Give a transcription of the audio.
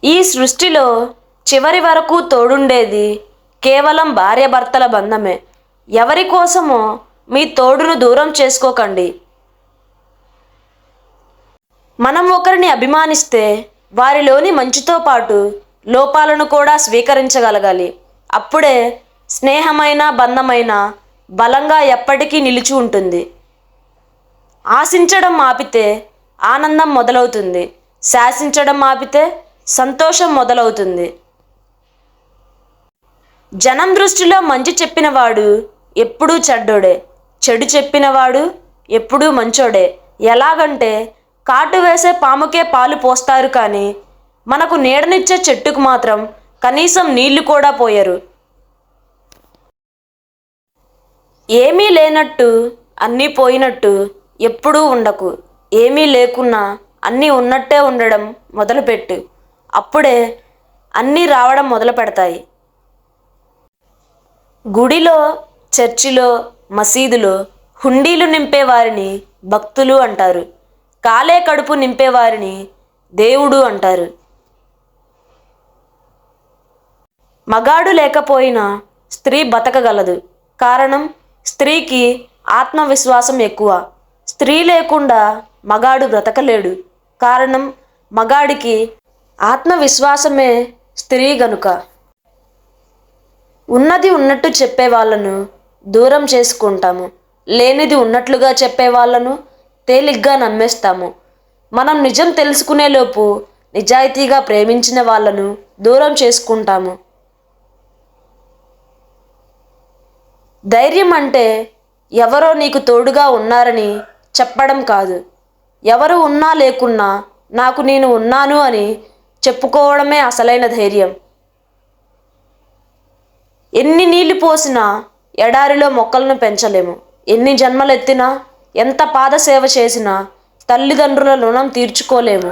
ఈ సృష్టిలో చివరి వరకు తోడుండేది కేవలం భార్యాభర్తల బంధమే. ఎవరి కోసమో మీ తోడును దూరం చేసుకోకండి. మనం ఒకరిని అభిమానిస్తే వారిలోని మంచితో పాటు లోపాలను కూడా స్వీకరించగలగాలి. అప్పుడే స్నేహమైన బంధమైన బలంగా ఎప్పటికీ నిలిచి ఉంటుంది. ఆశించడం ఆపితే ఆనందం మొదలవుతుంది. శాసించడం ఆపితే సంతోషం మొదలవుతుంది. జనం దృష్టిలో మంచి చెప్పినవాడు ఎప్పుడూ చెడ్డోడే, చెడు చెప్పినవాడు ఎప్పుడూ మంచోడే. ఎలాగంటే కాటు వేసే పాముకే పాలు పోస్తారు కానీ మనకు నీడనిచ్చే చెట్టుకు మాత్రం కనీసం నీళ్లు కూడా పోయరు. ఏమీ లేనట్టు అన్నీ పోయినట్టు ఎప్పుడూ ఉండకు. ఏమీ లేకున్నా అన్నీ ఉన్నట్టే ఉండడం మొదలుపెట్టు. అప్పుడే అన్నీ రావడం మొదలు పెడతాయి. గుడిలో, చర్చిలో, మసీదులో హుండీలు నింపేవారిని భక్తులు అంటారు. కాలే కడుపు నింపేవారిని దేవుడు అంటారు. మగాడు లేకపోయినా స్త్రీ బతకగలదు. కారణం, స్త్రీకి ఆత్మవిశ్వాసం ఎక్కువ. స్త్రీ లేకుండా మగాడు బ్రతకలేడు. కారణం, మగాడికి ఆత్మవిశ్వాసమే స్త్రీ గనుక. ఉన్నది ఉన్నట్టు చెప్పే వాళ్ళను దూరం చేసుకుంటాము. లేనిది ఉన్నట్లుగా చెప్పే వాళ్ళను తేలిగ్గా నమ్మేస్తాము. మనం నిజం తెలుసుకునేలోపు నిజాయితీగా ప్రేమించిన వాళ్ళను దూరం చేసుకుంటాము. ధైర్యం అంటే ఎవరో నీకు తోడుగా ఉన్నారని చెప్పడం కాదు. ఎవరు ఉన్నా లేకున్నా నాకు నేను ఉన్నాను అని చెప్పుకోవడమే అసలైన ధైర్యం. ఎన్ని నీళ్లు పోసినా ఎడారిలో మొక్కలను పెంచలేము. ఎన్ని జన్మలెత్తినా, ఎంత పాదసేవ చేసినా తల్లిదండ్రుల రుణం తీర్చుకోలేము.